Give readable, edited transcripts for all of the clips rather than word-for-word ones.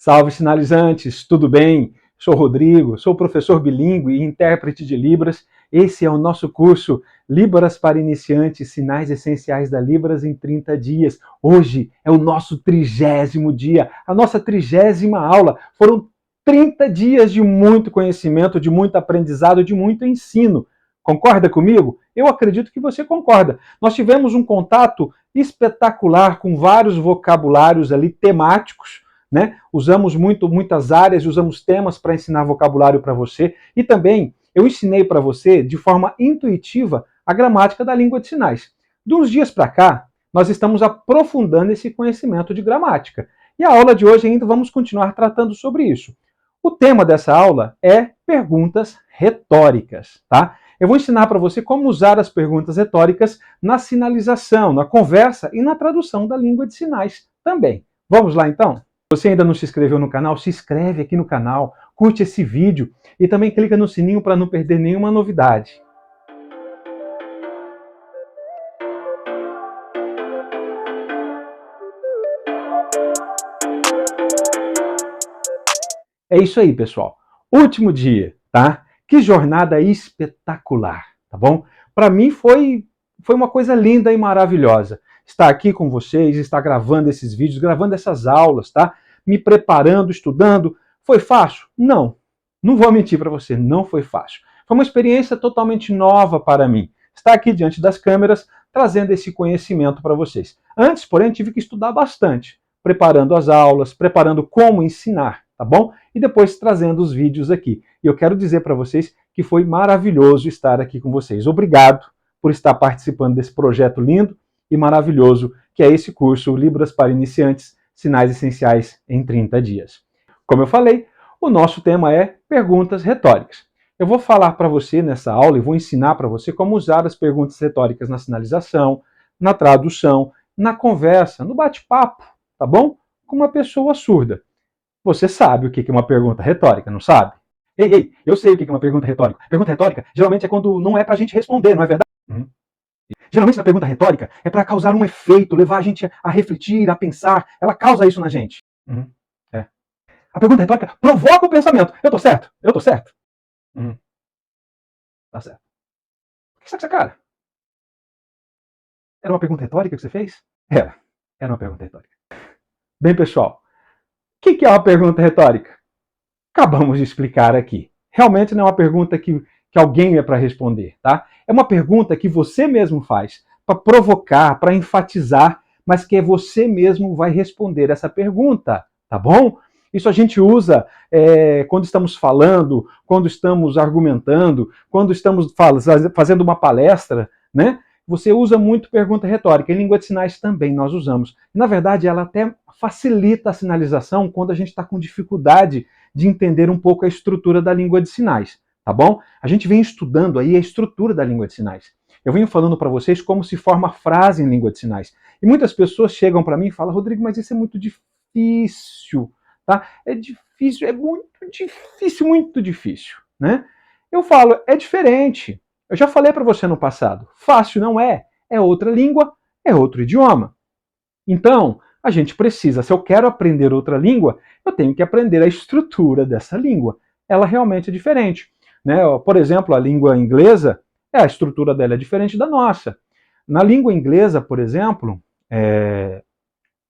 Salve sinalizantes, tudo bem? Sou Rodrigo, sou professor bilíngue e intérprete de Libras. Esse é o nosso curso Libras para Iniciantes, Sinais Essenciais da Libras em 30 dias. Hoje é o nosso 30º dia, a nossa 30ª aula. Foram 30 dias de muito conhecimento, de muito aprendizado, de muito ensino. Concorda comigo? Eu acredito que você concorda. Nós tivemos um contato espetacular com vários vocabulários ali temáticos, né? Usamos muitas áreas, usamos temas para ensinar vocabulário para você e também eu ensinei para você de forma intuitiva a gramática da língua de sinais. De uns dias para cá, nós estamos aprofundando esse conhecimento de gramática. E a aula de hoje ainda vamos continuar tratando sobre isso. O tema dessa aula é perguntas retóricas, tá? Eu vou ensinar para você como usar as perguntas retóricas na sinalização, na conversa e na tradução da língua de sinais também. Vamos lá então? Se você ainda não se inscreveu no canal, se inscreve aqui no canal, curte esse vídeo e também clica no sininho para não perder nenhuma novidade. É isso aí, pessoal. Último dia, tá? Que jornada espetacular, tá bom? Para mim foi uma coisa linda e maravilhosa estar aqui com vocês, estar gravando esses vídeos, gravando essas aulas, tá? Me preparando, estudando. Foi fácil? Não. Não vou mentir para você, não foi fácil. Foi uma experiência totalmente nova para mim. Estar aqui diante das câmeras, trazendo esse conhecimento para vocês. Antes, porém, tive que estudar bastante, preparando as aulas, preparando como ensinar, tá bom? E depois trazendo os vídeos aqui. E eu quero dizer para vocês que foi maravilhoso estar aqui com vocês. Obrigado por estar participando desse projeto lindo e maravilhoso que é esse curso Libras para Iniciantes, Sinais Essenciais em 30 dias. Como eu falei, o nosso tema é perguntas retóricas. Eu vou falar para você nessa aula e vou ensinar para você como usar as perguntas retóricas na sinalização, na tradução, na conversa, no bate-papo, tá bom? Com uma pessoa surda. Você sabe o que é uma pergunta retórica, não sabe? Ei, eu sei o que é uma pergunta retórica. Pergunta retórica geralmente é quando não é para a gente responder, não é verdade? Geralmente na pergunta retórica é para causar um efeito, levar a gente a refletir, a pensar. Ela causa isso na gente. É. A pergunta retórica provoca o pensamento. Eu tô certo? Eu tô certo? Tá certo. Por que você tá com essa cara? Era uma pergunta retórica que você fez? Era uma pergunta retórica. Bem, pessoal, o que é uma pergunta retórica? Acabamos de explicar aqui. Realmente não é uma pergunta que alguém é para responder, tá? É uma pergunta que você mesmo faz para provocar, para enfatizar, mas que você mesmo vai responder essa pergunta, tá bom? Isso a gente usa quando estamos falando, quando estamos argumentando, quando estamos fazendo uma palestra, né? Você usa muito pergunta retórica. Em língua de sinais também nós usamos. Na verdade, ela até facilita a sinalização quando a gente está com dificuldade de entender um pouco a estrutura da língua de sinais, tá bom? A gente vem estudando aí a estrutura da língua de sinais. Eu venho falando para vocês como se forma a frase em língua de sinais. E muitas pessoas chegam para mim e falam: Rodrigo, mas isso é muito difícil, tá? É difícil, é muito difícil, né? Eu falo, é diferente. Eu já falei para você no passado, fácil não é. É outra língua, é outro idioma. Então, a gente precisa, se eu quero aprender outra língua, eu tenho que aprender a estrutura dessa língua. Ela realmente é diferente, né? Por exemplo, a língua inglesa, a estrutura dela é diferente da nossa. Na língua inglesa, por exemplo,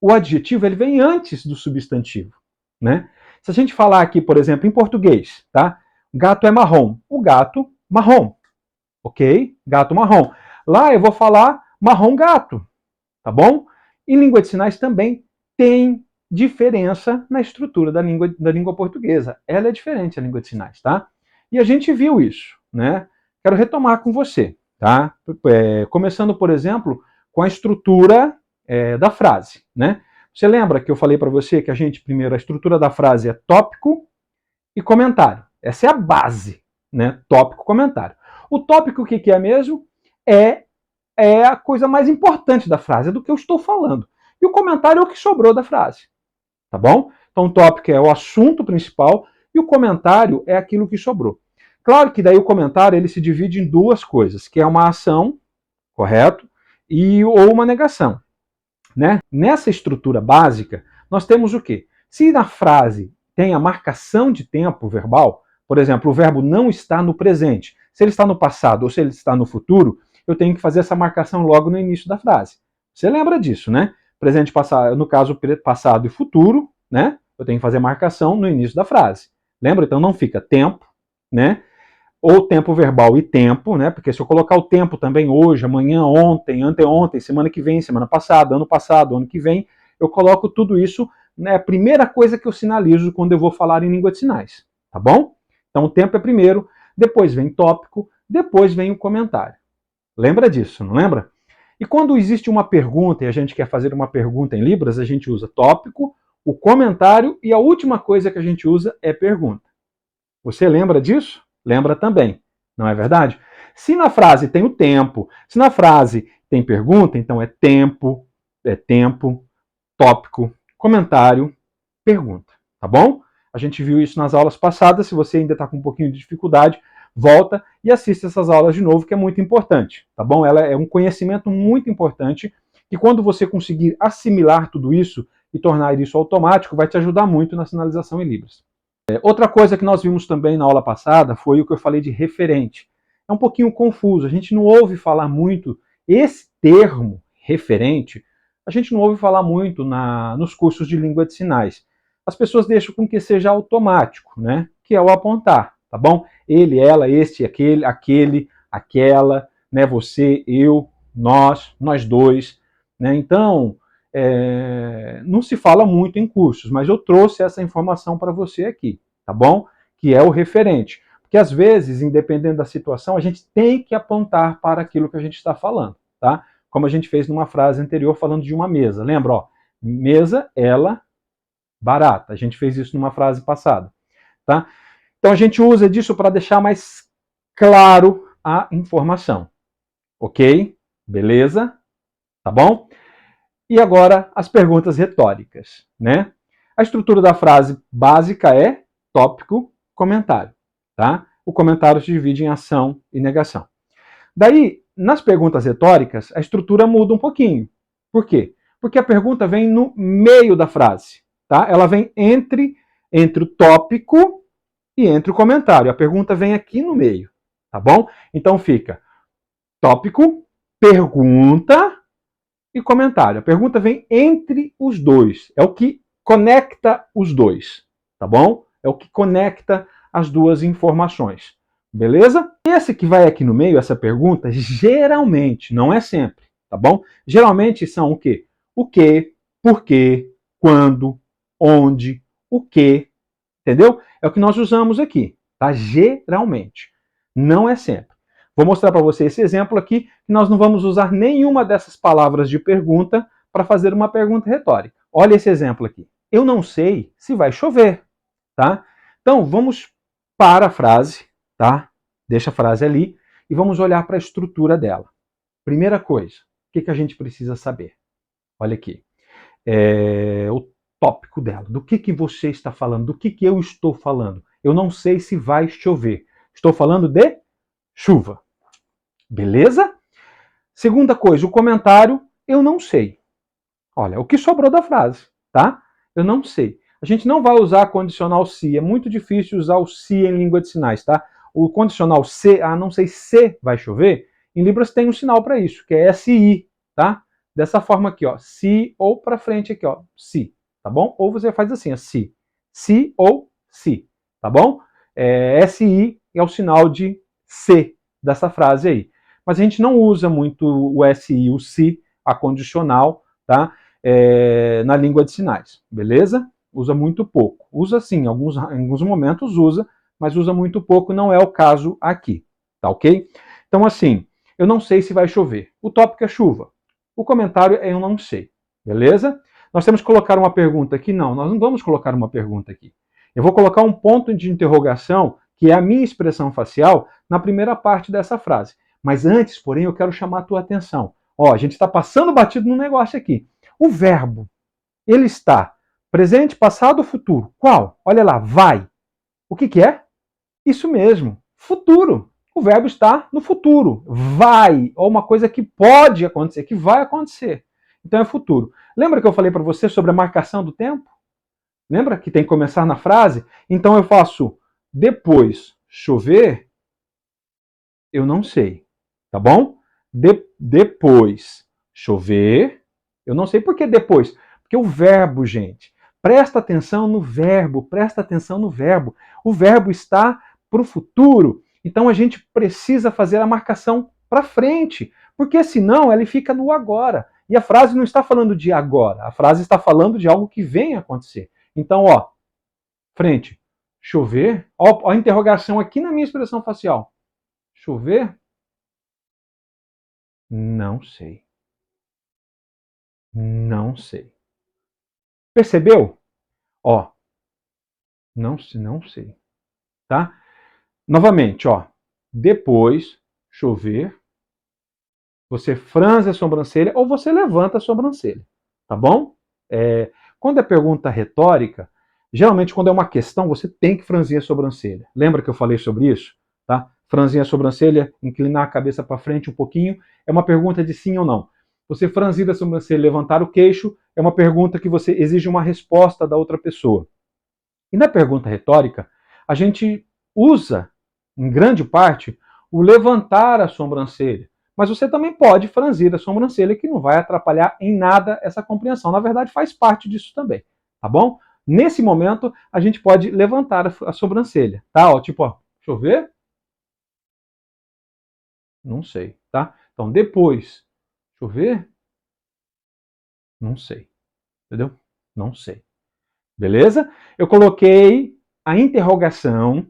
o adjetivo ele vem antes do substantivo, né? Se a gente falar aqui, por exemplo, em português, tá? Gato é marrom. O gato, marrom. Ok? Gato marrom. Lá eu vou falar marrom gato, tá bom? Em língua de sinais também tem diferença na estrutura da língua portuguesa. Ela é diferente, a língua de sinais, tá? E a gente viu isso, né? Quero retomar com você, tá? Começando, por exemplo, com a estrutura da frase, né? Você lembra que eu falei para você que a estrutura da frase é tópico e comentário. Essa é a base, né? Tópico, comentário. O tópico, o que é mesmo? É a coisa mais importante da frase, é do que eu estou falando. E o comentário é o que sobrou da frase, tá bom? Então o tópico é o assunto principal e o comentário é aquilo que sobrou. Claro que daí o comentário ele se divide em duas coisas, que é uma ação, correto? Ou uma negação, né? Nessa estrutura básica, nós temos o quê? Se na frase tem a marcação de tempo verbal, por exemplo, o verbo não está no presente, se ele está no passado ou se ele está no futuro, eu tenho que fazer essa marcação logo no início da frase. Você lembra disso, né? Presente, passado, no caso, passado e futuro, né? Eu tenho que fazer marcação no início da frase. Lembra? Então não fica tempo, né? Ou tempo verbal e tempo, né? Porque se eu colocar o tempo também hoje, amanhã, ontem, anteontem, semana que vem, semana passada, ano que vem, eu coloco tudo isso, né? A primeira coisa que eu sinalizo quando eu vou falar em língua de sinais, tá bom? Então o tempo é primeiro, depois vem tópico, depois vem o comentário. Lembra disso, não lembra? E quando existe uma pergunta e a gente quer fazer uma pergunta em Libras, a gente usa tópico, o comentário e a última coisa que a gente usa é pergunta. Você lembra disso? Lembra também, não é verdade? Se na frase tem o tempo, se na frase tem pergunta, então é tempo, tópico, comentário, pergunta, tá bom? A gente viu isso nas aulas passadas, se você ainda está com um pouquinho de dificuldade, volta e assista essas aulas de novo, que é muito importante, tá bom? Ela é um conhecimento muito importante e quando você conseguir assimilar tudo isso e tornar isso automático, vai te ajudar muito na sinalização em Libras. Outra coisa que nós vimos também na aula passada foi o que eu falei de referente. É um pouquinho confuso, a gente não ouve falar muito esse termo, referente, a gente não ouve falar muito nos cursos de língua de sinais. As pessoas deixam com que seja automático, né? Que é o apontar, tá bom? Ele, ela, este, aquele, aquela, né? Você, eu, nós dois, né? Então, não se fala muito em cursos, mas eu trouxe essa informação para você aqui, tá bom? Que é o referente. Porque às vezes, independente da situação, a gente tem que apontar para aquilo que a gente está falando, tá? Como a gente fez numa frase anterior falando de uma mesa. Lembra, ó? Mesa, ela, barata. A gente fez isso numa frase passada, tá? Então a gente usa disso para deixar mais claro a informação. Ok? Beleza? Tá bom? E agora as perguntas retóricas, né? A estrutura da frase básica é tópico, comentário, tá? O comentário se divide em ação e negação. Daí, nas perguntas retóricas, a estrutura muda um pouquinho. Por quê? Porque a pergunta vem no meio da frase, tá? Ela vem entre o tópico e entre o comentário. A pergunta vem aqui no meio, tá bom? Então fica tópico, pergunta e comentário. A pergunta vem entre os dois. É o que conecta os dois, tá bom? É o que conecta as duas informações. Beleza? Esse que vai aqui no meio, essa pergunta, geralmente, não é sempre, tá bom? Geralmente são o quê? O que, por quê, quando, onde, o que, entendeu? É o que nós usamos aqui, tá? Geralmente. Não é sempre. Vou mostrar para você esse exemplo aqui, que nós não vamos usar nenhuma dessas palavras de pergunta para fazer uma pergunta retórica. Olha esse exemplo aqui. Eu não sei se vai chover, tá? Então, vamos para a frase, tá? Deixa a frase ali e vamos olhar para a estrutura dela. Primeira coisa, o que a gente precisa saber? Olha aqui. O tópico dela. Do que você está falando? Do que eu estou falando? Eu não sei se vai chover. Estou falando de chuva. Beleza? Segunda coisa, o comentário, eu não sei. Olha, o que sobrou da frase, tá? Eu não sei. A gente não vai usar condicional se, é muito difícil usar o se em língua de sinais, tá? O condicional se, não sei se vai chover, em Libras tem um sinal para isso, que é SI, tá? Dessa forma aqui, ó, se ou para frente aqui, ó, se, tá bom? Ou você faz assim, ó, se ou se, tá bom? SI é o sinal de se dessa frase aí. Mas a gente não usa muito o SI, o se, a condicional, tá? Na língua de sinais, beleza? Usa muito pouco. Usa sim, em alguns momentos usa, mas usa muito pouco, não é o caso aqui, tá ok? Então assim, eu não sei se vai chover. O tópico é chuva. O comentário é eu não sei, beleza? Nós temos que colocar uma pergunta aqui? Não, nós não vamos colocar uma pergunta aqui. Eu vou colocar um ponto de interrogação, que é a minha expressão facial, na primeira parte dessa frase. Mas antes, porém, eu quero chamar a tua atenção. Ó, a gente está passando batido num negócio aqui. O verbo, ele está presente, passado ou futuro? Qual? Olha lá, vai. O que é? Isso mesmo, futuro. O verbo está no futuro. Vai, ou uma coisa que pode acontecer, que vai acontecer. Então é futuro. Lembra que eu falei para você sobre a marcação do tempo? Lembra que tem que começar na frase? Então eu faço depois chover, eu não sei. Tá bom? Depois chover, eu não sei por que depois. Porque o verbo, gente, presta atenção no verbo, presta atenção no verbo. O verbo está para o futuro. Então a gente precisa fazer a marcação para frente, porque senão ele fica no agora. E a frase não está falando de agora, a frase está falando de algo que vem a acontecer. Então, ó, frente, chover, ó a interrogação aqui na minha expressão facial. Chover? Não sei. Não sei. Percebeu? Ó, não sei, tá? Novamente, ó, depois chover, você franze a sobrancelha ou você levanta a sobrancelha, tá bom? Quando é pergunta retórica, geralmente quando é uma questão, você tem que franzir a sobrancelha. Lembra que eu falei sobre isso? Tá? Franzir a sobrancelha, inclinar a cabeça para frente um pouquinho, é uma pergunta de sim ou não. Você franzir a sobrancelha, levantar o queixo, é uma pergunta que você exige uma resposta da outra pessoa. E na pergunta retórica, a gente usa, em grande parte, o levantar a sobrancelha. Mas você também pode franzir a sobrancelha, que não vai atrapalhar em nada essa compreensão. Na verdade, faz parte disso também, tá bom? Nesse momento, a gente pode levantar a sobrancelha, tá? Ó, tipo, ó, deixa eu ver. Não sei, tá? Então, depois, deixa eu ver. Não sei, entendeu? Não sei. Beleza? Eu coloquei a interrogação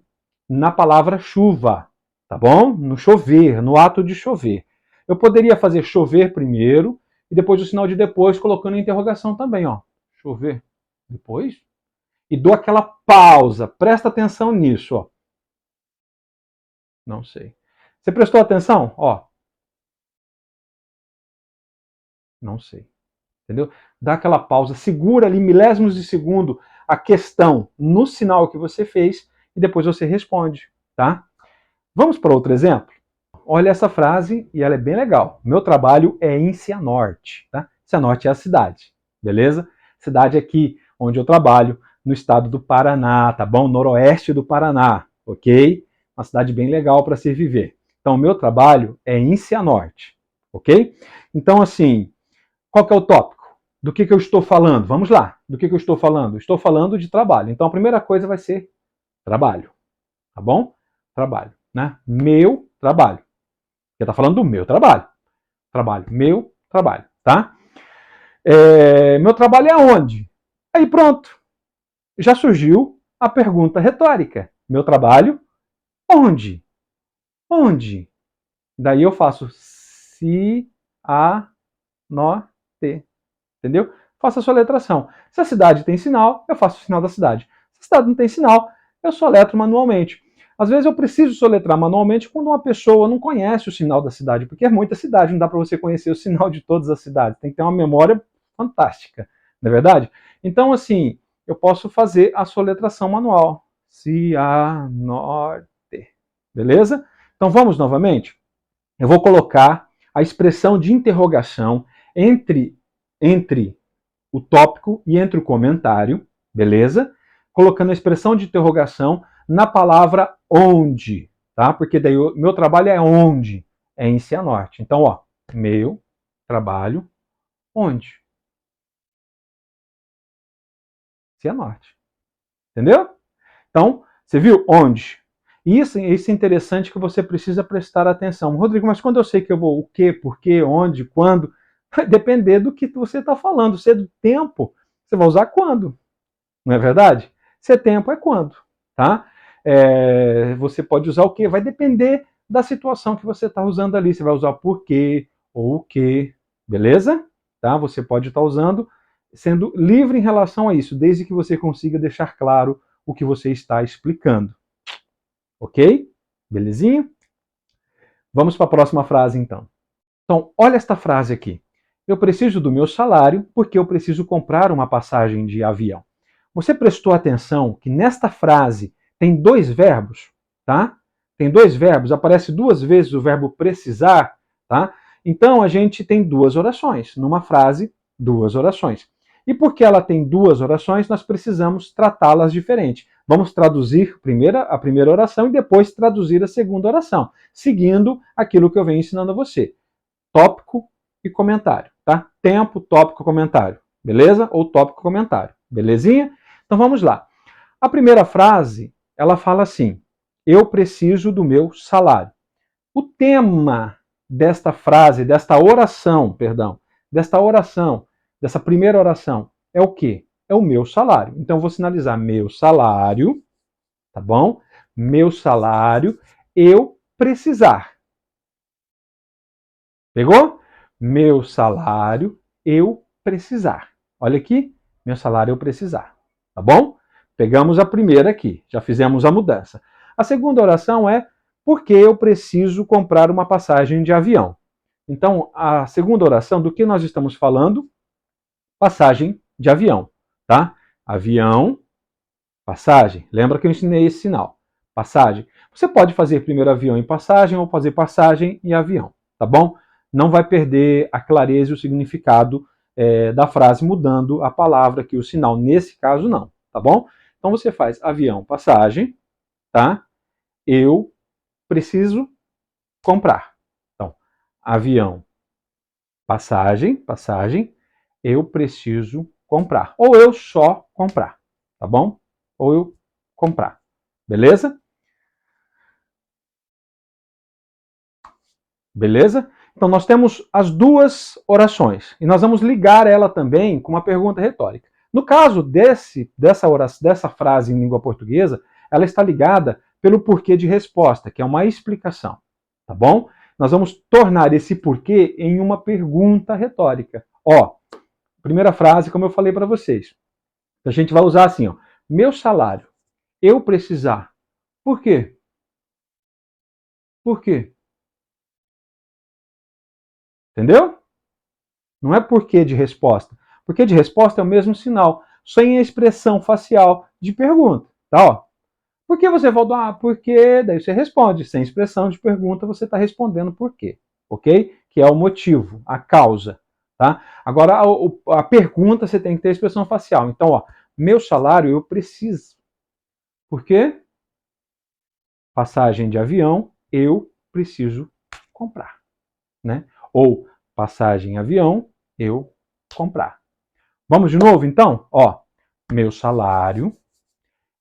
na palavra chuva, tá bom? No chover, no ato de chover. Eu poderia fazer chover primeiro e depois o sinal de depois colocando a interrogação também, ó. Chover depois. E dou aquela pausa. Presta atenção nisso, ó. Não sei. Você prestou atenção? Ó. Não sei. Entendeu? Dá aquela pausa, segura ali milésimos de segundo a questão no sinal que você fez e depois você responde, tá? Vamos para outro exemplo? Olha essa frase e ela é bem legal. Meu trabalho é em Cianorte, tá? Cianorte é a cidade, beleza? Cidade aqui onde eu trabalho, no estado do Paraná, tá bom? Noroeste do Paraná, ok? Uma cidade bem legal para se viver. Então, meu trabalho é em Cianorte, ok? Então, assim, qual que é o tópico? Do que eu estou falando? Vamos lá. Do que eu estou falando? Estou falando de trabalho. Então, a primeira coisa vai ser trabalho, tá bom? Trabalho, né? Meu trabalho. Porque está falando do meu trabalho. Trabalho, meu trabalho, tá? Meu trabalho é onde? Aí pronto. Já surgiu a pergunta retórica. Meu trabalho, onde? Onde? Daí eu faço se, a, no, te. Entendeu? Faço a soletração. Se a cidade tem sinal, eu faço o sinal da cidade. Se a cidade não tem sinal, eu soletro manualmente. Às vezes eu preciso soletrar manualmente quando uma pessoa não conhece o sinal da cidade, porque é muita cidade, não dá para você conhecer o sinal de todas as cidades. Tem que ter uma memória fantástica, não é verdade? Então, assim, eu posso fazer a soletração manual. Cianorte. Beleza? Então vamos novamente? Eu vou colocar a expressão de interrogação entre o tópico e entre o comentário, beleza? Colocando a expressão de interrogação na palavra onde, tá? Porque daí o meu trabalho é onde? É em Cianorte. Então, ó, meu trabalho onde? Cianorte. Entendeu? Então, você viu onde? Isso é interessante que você precisa prestar atenção. Rodrigo, mas quando eu sei que eu vou o quê, por quê, onde, quando, vai depender do que você está falando. Se é do tempo, você vai usar quando. Não é verdade? Se é tempo, é quando. Tá? Você pode usar o quê? Vai depender da situação que você está usando ali. Você vai usar por quê ou o quê. Beleza? Tá? Você pode estar usando, sendo livre em relação a isso, desde que você consiga deixar claro o que você está explicando. Ok? Belezinha? Vamos para a próxima frase, então. Então, olha esta frase aqui. Eu preciso do meu salário porque eu preciso comprar uma passagem de avião. Você prestou atenção que nesta frase tem dois verbos, tá? Tem dois verbos, aparece duas vezes o verbo precisar, tá? Então a gente tem duas orações. Numa frase, duas orações. E porque ela tem duas orações, nós precisamos tratá-las diferente. Vamos traduzir a primeira oração e depois traduzir a segunda oração, seguindo aquilo que eu venho ensinando a você. Tópico e comentário, tá? Tempo, tópico, comentário. Beleza? Ou tópico, comentário. Belezinha? Então vamos lá. A primeira frase, ela fala assim: eu preciso do meu salário. O tema desta frase, desta oração, dessa primeira oração, é o quê? É o meu salário. Então eu vou sinalizar meu salário, tá bom? Meu salário, eu precisar. Pegou? Meu salário, eu precisar. Olha aqui, meu salário, eu precisar. Tá bom? Pegamos a primeira aqui, já fizemos a mudança. A segunda oração é porque eu preciso comprar uma passagem de avião. Então, a segunda oração, do que nós estamos falando? Passagem de avião, tá? Avião, passagem. Lembra que eu ensinei esse sinal? Passagem. Você pode fazer primeiro avião e passagem ou fazer passagem e avião, tá bom? Não vai perder a clareza e o significado da frase mudando a palavra aqui, o sinal. Nesse caso, não, tá bom? Então você faz avião, passagem, tá? Eu preciso comprar. Então, avião, passagem, eu preciso comprar. Ou eu só comprar, tá bom? Ou eu comprar. Beleza? Beleza? Então nós temos as duas orações e nós vamos ligar ela também com uma pergunta retórica. No caso dessa frase em língua portuguesa, ela está ligada pelo porquê de resposta, que é uma explicação, tá bom? Nós vamos tornar esse porquê em uma pergunta retórica. Ó, primeira frase, como eu falei para vocês. A gente vai usar assim, ó, meu salário, eu precisar. Por quê? Por quê? Entendeu? Não é porquê de resposta. Porquê de resposta é o mesmo sinal, sem a expressão facial de pergunta. Tá? Ó. Por que você voltou? Ah, por quê? Daí você responde. Sem expressão de pergunta, você está respondendo por quê. Ok? Que é o motivo, a causa. Tá? Agora, a pergunta você tem que ter a expressão facial. Então, ó, meu salário eu preciso. Por quê? Passagem de avião, eu preciso comprar. Né? Ou passagem avião, eu comprar. Vamos de novo, então? Ó, meu salário,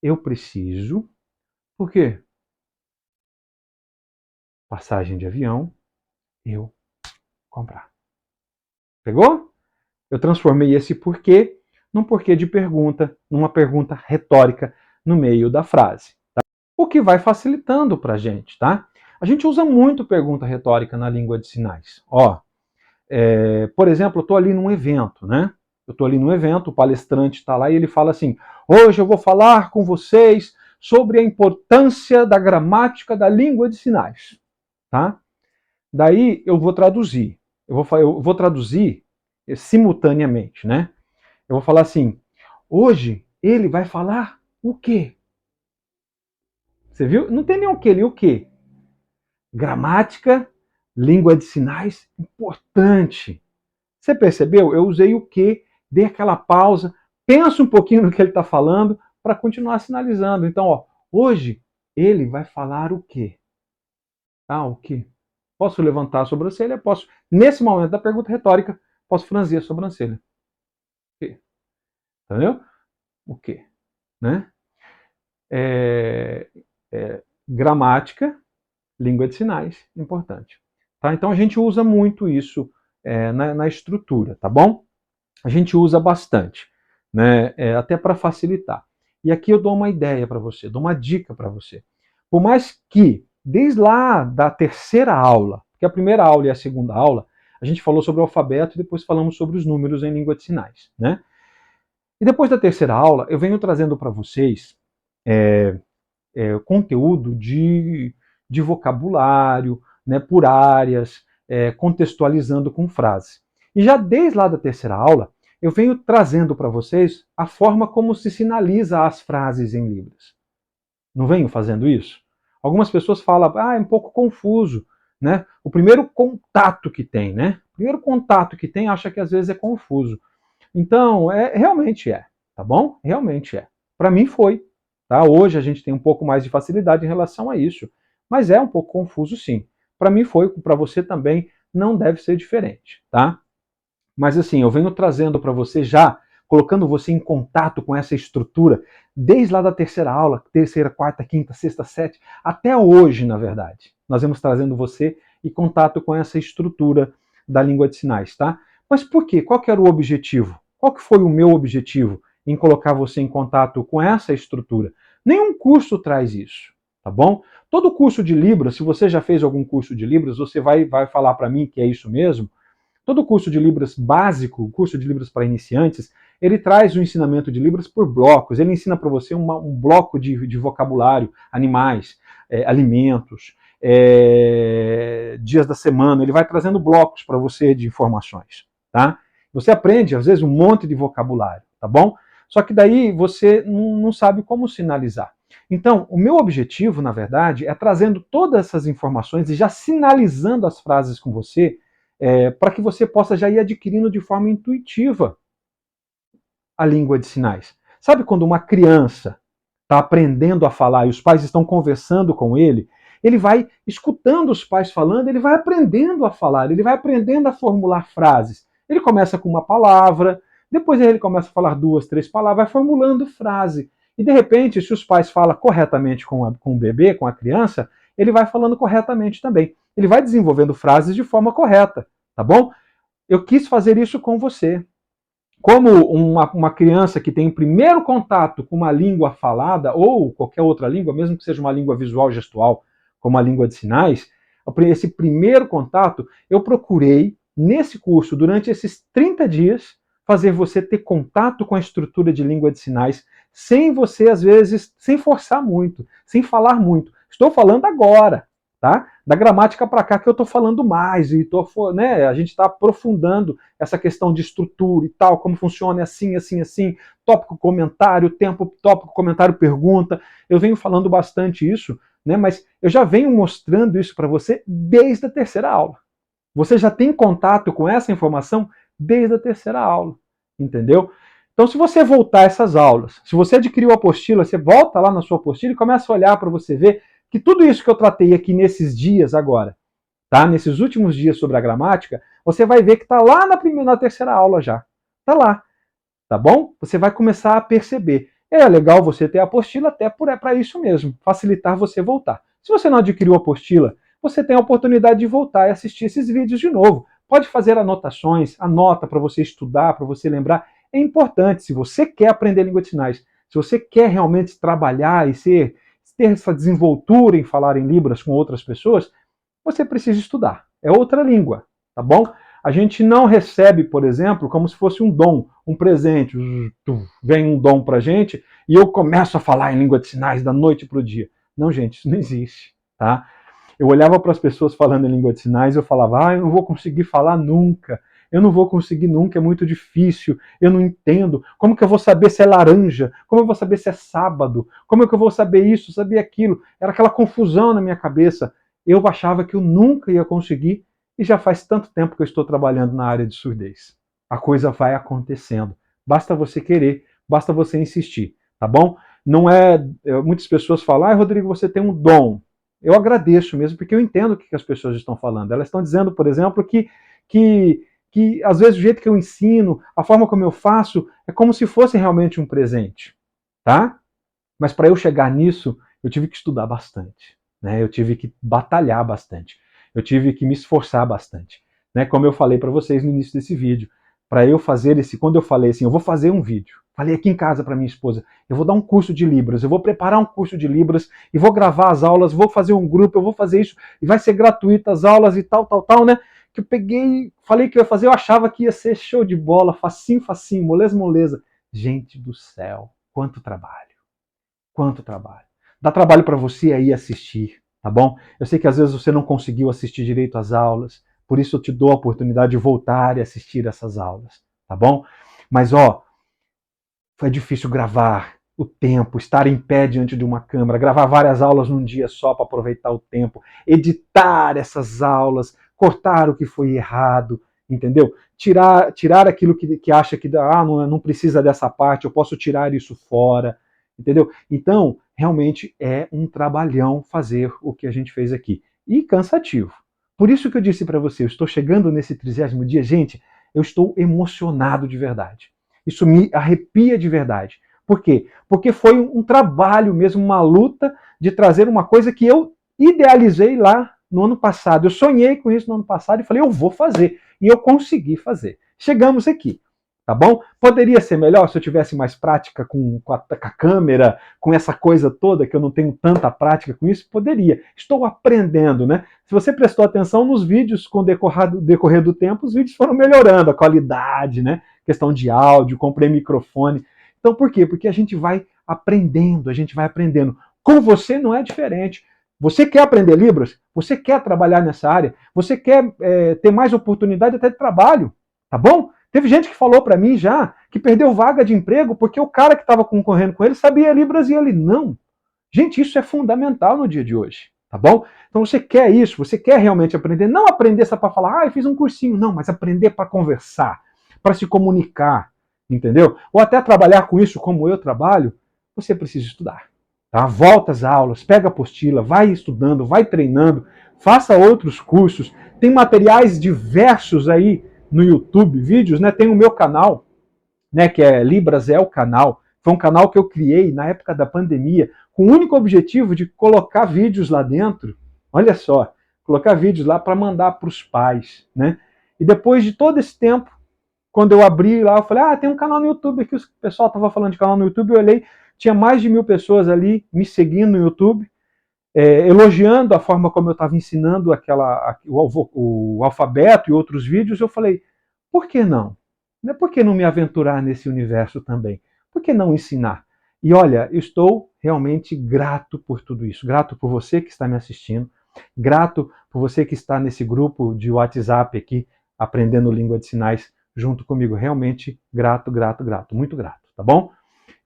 eu preciso. Por quê? Passagem de avião, eu comprar. Pegou? Eu transformei esse porquê num porquê de pergunta, numa pergunta retórica no meio da frase. Tá? O que vai facilitando para a gente, tá? A gente usa muito pergunta retórica na língua de sinais. Ó, por exemplo, eu estou ali num evento, né? Eu estou ali num evento, o palestrante está lá e ele fala assim: hoje eu vou falar com vocês sobre a importância da gramática da língua de sinais. Tá? Daí eu vou traduzir. Eu vou traduzir simultaneamente, né? Eu vou falar assim: hoje ele vai falar o quê? Você viu? Não tem nem o quê, nem o quê. Gramática, língua de sinais, importante. Você percebeu? Eu usei o que, dei aquela pausa, pensa um pouquinho no que ele está falando para continuar sinalizando. Então, ó, hoje ele vai falar o quê? Ah, o quê? Posso levantar a sobrancelha? Posso, nesse momento da pergunta retórica, posso franzir a sobrancelha. O quê? Entendeu? O quê? Né? Gramática, língua de sinais, importante. Tá? Então a gente usa muito isso na estrutura, tá bom? A gente usa bastante, né? Até para facilitar. E aqui eu dou uma ideia para você, dou uma dica para você. Por mais que, desde lá da terceira aula, que a primeira aula e a segunda aula, a gente falou sobre o alfabeto e depois falamos sobre os números em língua de sinais, né? E depois da terceira aula, eu venho trazendo para vocês conteúdo de vocabulário, né, por áreas, contextualizando com frases. E já desde lá da terceira aula, eu venho trazendo para vocês a forma como se sinaliza as frases em Libras. Não venho fazendo isso? Algumas pessoas falam, é um pouco confuso, né? O primeiro contato que tem, né? O primeiro contato que tem acha que às vezes é confuso. Então, realmente tá bom? Realmente Para mim foi. Tá? Hoje a gente tem um pouco mais de facilidade em relação a isso, mas é um pouco confuso sim. Para mim foi, para você também não deve ser diferente, tá? Mas assim, eu venho trazendo para você já, colocando você em contato com essa estrutura, desde lá da terceira aula, terceira, quarta, quinta, sexta, sétima, até hoje, na verdade. Nós vamos trazendo você em contato com essa estrutura da língua de sinais, tá? Mas por quê? Qual que era o objetivo? Qual que foi o meu objetivo em colocar você em contato com essa estrutura? Nenhum curso traz isso, tá bom? Todo curso de Libras, se você já fez algum curso de Libras, você vai falar para mim que é isso mesmo. Todo curso de Libras básico, curso de Libras para iniciantes, ele traz o ensinamento de Libras por blocos. Ele ensina para você um bloco de vocabulário, animais, alimentos, dias da semana. Ele vai trazendo blocos para você de informações, tá? Você aprende, às vezes, um monte de vocabulário, tá bom? Só que daí você não sabe como sinalizar. Então, o meu objetivo, na verdade, é trazendo todas essas informações e já sinalizando as frases com você, para que você possa já ir adquirindo de forma intuitiva a língua de sinais. Sabe quando uma criança está aprendendo a falar e os pais estão conversando com ele vai escutando os pais falando, ele vai aprendendo a falar, ele vai aprendendo a formular frases. Ele começa com uma palavra, depois ele começa a falar duas, três palavras, vai formulando frase. E de repente, se os pais falam corretamente com o bebê, com a criança, ele vai falando corretamente também. Ele vai desenvolvendo frases de forma correta, tá bom? Eu quis fazer isso com você. Como uma criança que tem o primeiro contato com uma língua falada, ou qualquer outra língua, mesmo que seja uma língua visual gestual, como a língua de sinais, esse primeiro contato, eu procurei, nesse curso, durante esses 30 dias, fazer você ter contato com a estrutura de língua de sinais, sem você, às vezes, sem forçar muito, sem falar muito. Estou falando agora, tá? Da gramática para cá que eu estou falando mais, e a gente está aprofundando essa questão de estrutura e tal, como funciona assim, assim, assim, tópico, comentário, tempo, tópico, comentário, pergunta. Eu venho falando bastante isso, né? Mas eu já venho mostrando isso para você desde a terceira aula. Você já tem contato com essa informação desde a terceira aula, entendeu? Então, se você voltar essas aulas, se você adquiriu a apostila, você volta lá na sua apostila e começa a olhar para você ver que tudo isso que eu tratei aqui nesses dias agora, tá? Nesses últimos dias sobre a gramática, você vai ver que está lá na terceira aula já. Está lá, tá bom? Você vai começar a perceber. É legal você ter a apostila até para isso mesmo, facilitar você voltar. Se você não adquiriu a apostila, você tem a oportunidade de voltar e assistir esses vídeos de novo. Pode fazer anotações, anota para você estudar, para você lembrar. É importante, se você quer aprender língua de sinais, se você quer realmente trabalhar e ter essa desenvoltura em falar em Libras com outras pessoas, você precisa estudar. É outra língua, tá bom? A gente não recebe, por exemplo, como se fosse um dom, um presente. Vem um dom pra gente e eu começo a falar em língua de sinais da noite pro dia. Não, gente, isso não existe, tá? Eu olhava para as pessoas falando em língua de sinais e eu falava, eu não vou conseguir falar nunca. Eu não vou conseguir nunca, é muito difícil, eu não entendo. Como que eu vou saber se é laranja? Como eu vou saber se é sábado? Como é que eu vou saber isso, saber aquilo? Era aquela confusão na minha cabeça. Eu achava que eu nunca ia conseguir e já faz tanto tempo que eu estou trabalhando na área de surdez. A coisa vai acontecendo. Basta você querer, basta você insistir, tá bom? Não é. Muitas pessoas falam, Rodrigo, você tem um dom. Eu agradeço mesmo, porque eu entendo o que as pessoas estão falando. Elas estão dizendo, por exemplo, que às vezes o jeito que eu ensino, a forma como eu faço, é como se fosse realmente um presente, tá? Mas para eu chegar nisso, eu tive que estudar bastante, né? Eu tive que batalhar bastante, eu tive que me esforçar bastante, né? Como eu falei para vocês no início desse vídeo, para eu fazer quando eu falei assim, eu vou fazer um vídeo, falei aqui em casa para minha esposa, eu vou dar um curso de Libras, eu vou preparar um curso de Libras e vou gravar as aulas, vou fazer um grupo, eu vou fazer isso e vai ser gratuito as aulas e tal, né? Que eu peguei, falei que eu ia fazer, eu achava que ia ser show de bola, facinho, facinho, moleza, moleza. Gente do céu, quanto trabalho. Quanto trabalho. Dá trabalho para você aí assistir, tá bom? Eu sei que às vezes você não conseguiu assistir direito às aulas, por isso eu te dou a oportunidade de voltar e assistir essas aulas, tá bom? Mas foi difícil gravar o tempo, estar em pé diante de uma câmera, gravar várias aulas num dia só para aproveitar o tempo, editar essas aulas, cortar o que foi errado, entendeu? tirar aquilo que acha que não precisa dessa parte, eu posso tirar isso fora, entendeu? Então, realmente é um trabalhão fazer o que a gente fez aqui. E cansativo. Por isso que eu disse para você, eu estou chegando nesse 30º dia, gente, eu estou emocionado de verdade. Isso me arrepia de verdade. Por quê? Porque foi um trabalho mesmo, uma luta de trazer uma coisa que eu idealizei lá no ano passado. Eu sonhei com isso no ano passado e falei, eu vou fazer. E eu consegui fazer. Chegamos aqui, tá bom? Poderia ser melhor se eu tivesse mais prática com a câmera, com essa coisa toda, que eu não tenho tanta prática com isso? Poderia. Estou aprendendo, né? Se você prestou atenção nos vídeos, com o decorrer do tempo, os vídeos foram melhorando, a qualidade, né? Questão de áudio, comprei microfone. Então, por quê? Porque a gente vai aprendendo, a gente vai aprendendo. Com você não é diferente. Você quer aprender Libras? Você quer trabalhar nessa área? Você quer ter mais oportunidade até de trabalho? Tá bom? Teve gente que falou para mim já que perdeu vaga de emprego porque o cara que estava concorrendo com ele sabia Libras e ele não. Gente, isso é fundamental no dia de hoje. Tá bom? Então você quer isso, você quer realmente aprender. Não aprender só para falar, eu fiz um cursinho. Não, mas aprender para conversar, para se comunicar, entendeu? Ou até trabalhar com isso como eu trabalho, você precisa estudar. Tá? Volta às aulas, pega a apostila, vai estudando, vai treinando, faça outros cursos. Tem materiais diversos aí no YouTube, vídeos, né? Tem o meu canal, né? Que é Libras é o canal. Foi um canal que eu criei na época da pandemia, com o único objetivo de colocar vídeos lá dentro. Olha só, colocar vídeos lá para mandar para os pais, né? E depois de todo esse tempo, quando eu abri lá, eu falei, tem um canal no YouTube aqui, o pessoal estava falando de canal no YouTube, eu olhei, tinha mais de 1000 pessoas ali me seguindo no YouTube, elogiando a forma como eu estava ensinando o alfabeto e outros vídeos. Eu falei, por que não? Por que não me aventurar nesse universo também? Por que não ensinar? E olha, eu estou realmente grato por tudo isso, grato por você que está me assistindo, grato por você que está nesse grupo de WhatsApp aqui, aprendendo língua de sinais junto comigo. Realmente grato, grato, grato, muito grato, tá bom?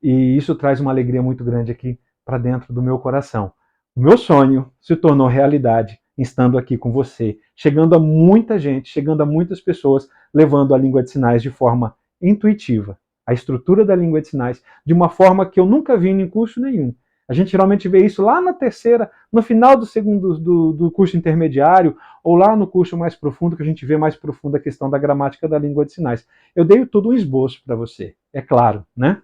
E isso traz uma alegria muito grande aqui para dentro do meu coração. O meu sonho se tornou realidade estando aqui com você, chegando a muita gente, chegando a muitas pessoas, levando a língua de sinais de forma intuitiva, a estrutura da língua de sinais, de uma forma que eu nunca vi em curso nenhum. A gente geralmente vê isso lá na terceira, no final do curso intermediário, ou lá no curso mais profundo, que a gente vê mais profundo a questão da gramática da língua de sinais. Eu dei todo um esboço para você, é claro, né?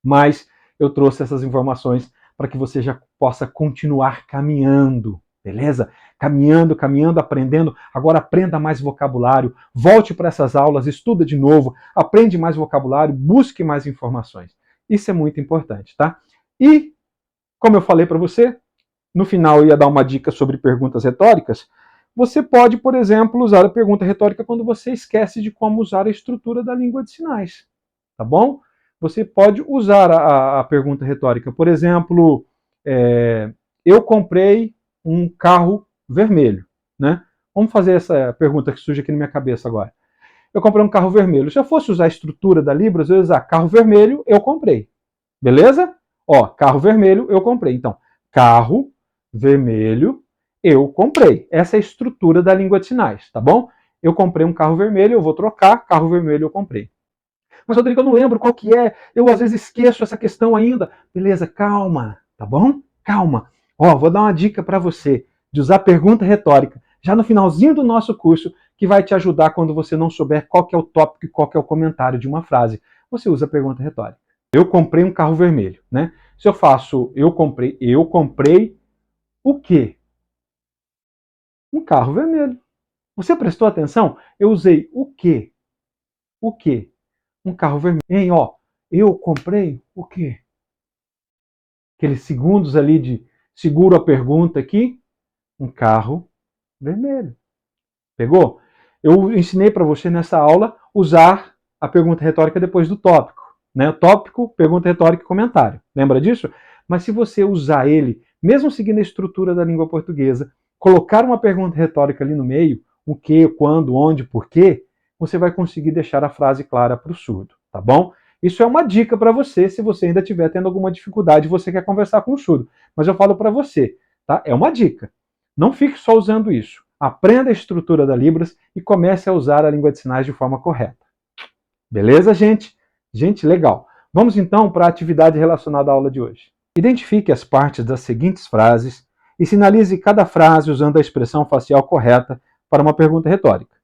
Mas eu trouxe essas informações para que você já possa continuar caminhando, beleza? Caminhando, caminhando, aprendendo. Agora aprenda mais vocabulário, volte para essas aulas, estuda de novo, aprende mais vocabulário, busque mais informações. Isso é muito importante, tá? E, como eu falei para você, no final eu ia dar uma dica sobre perguntas retóricas. Você pode, por exemplo, usar a pergunta retórica quando você esquece de como usar a estrutura da língua de sinais, tá bom? Você pode usar a pergunta retórica. Por exemplo, eu comprei um carro vermelho, né? Vamos fazer essa pergunta que surge aqui na minha cabeça agora. Eu comprei um carro vermelho. Se eu fosse usar a estrutura da Libras, eu ia usar carro vermelho, eu comprei. Beleza? Ó, carro vermelho, eu comprei. Então, carro vermelho, eu comprei. Essa é a estrutura da língua de sinais, tá bom? Eu comprei um carro vermelho, eu vou trocar, carro vermelho eu comprei. Mas, Rodrigo, eu não lembro qual que é, eu às vezes esqueço essa questão ainda. Beleza, calma, tá bom? Calma. Ó, vou dar uma dica para você de usar pergunta retórica, já no finalzinho do nosso curso, que vai te ajudar quando você não souber qual que é o tópico e qual que é o comentário de uma frase. Você usa a pergunta retórica. Eu comprei um carro vermelho, né? Se eu faço eu comprei o quê? Um carro vermelho. Você prestou atenção? Eu usei o quê? O quê? Um carro vermelho. Hein, ó, eu comprei o quê? Aqueles segundos ali de seguro a pergunta aqui. Um carro vermelho. Pegou? Eu ensinei para você nessa aula usar a pergunta retórica depois do tópico, né? Tópico, pergunta retórica e comentário. Lembra disso? Mas se você usar ele, mesmo seguindo a estrutura da língua portuguesa, colocar uma pergunta retórica ali no meio, o que, quando, onde, por quê, você vai conseguir deixar a frase clara para o surdo, tá bom? Isso é uma dica para você, se você ainda estiver tendo alguma dificuldade e você quer conversar com o surdo. Mas eu falo para você, tá? É uma dica. Não fique só usando isso. aprenda a estrutura da Libras e comece a usar a língua de sinais de forma correta. Beleza, gente? Gente, legal. Vamos então para a atividade relacionada à aula de hoje. Identifique as partes das seguintes frases e sinalize cada frase usando a expressão facial correta para uma pergunta retórica.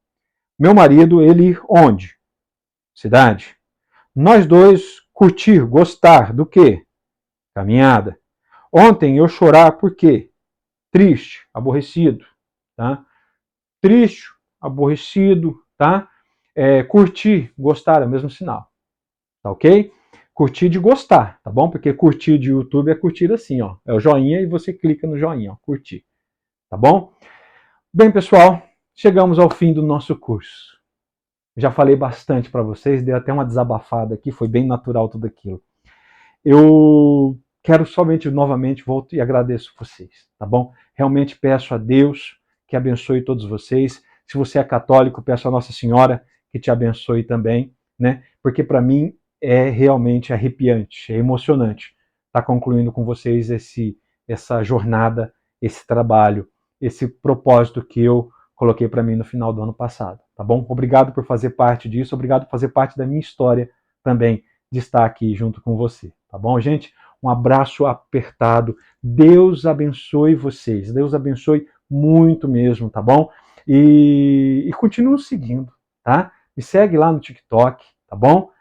Meu marido, ele ir onde? Cidade. Nós dois curtir, gostar do quê? Caminhada. Ontem eu chorar por quê? Triste, aborrecido. Tá? Triste, aborrecido, tá? Curtir, gostar, é o mesmo sinal. Tá ok? Curtir de gostar, tá bom? Porque curtir de YouTube é curtir assim, ó. É o joinha e você clica no joinha, ó. Curtir. Tá bom? Bem, pessoal, chegamos ao fim do nosso curso. Já falei bastante para vocês, dei até uma desabafada aqui, foi bem natural tudo aquilo. Eu quero somente, novamente, volto e agradeço vocês, tá bom? Realmente peço a Deus que abençoe todos vocês. Se você é católico, peço a Nossa Senhora que te abençoe também, né? Porque para mim é realmente arrepiante, é emocionante estar concluindo com vocês essa jornada, esse trabalho, esse propósito que eu coloquei para mim no final do ano passado, tá bom? Obrigado por fazer parte disso, obrigado por fazer parte da minha história também, de estar aqui junto com você, tá bom, gente? Um abraço apertado, Deus abençoe vocês, Deus abençoe muito mesmo, tá bom? E continue seguindo, tá? Me segue lá no TikTok, tá bom?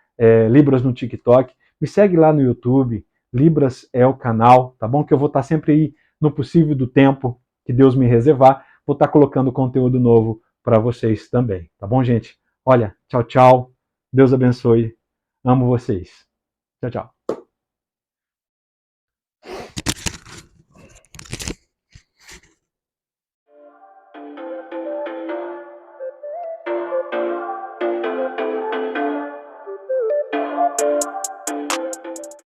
Libras no TikTok, me segue lá no YouTube, Libras é o canal, tá bom? Que eu vou estar sempre aí no possível do tempo que Deus me reservar, vou estar colocando conteúdo novo para vocês também, tá bom, gente? Olha, tchau, tchau, Deus abençoe, amo vocês. Tchau, tchau.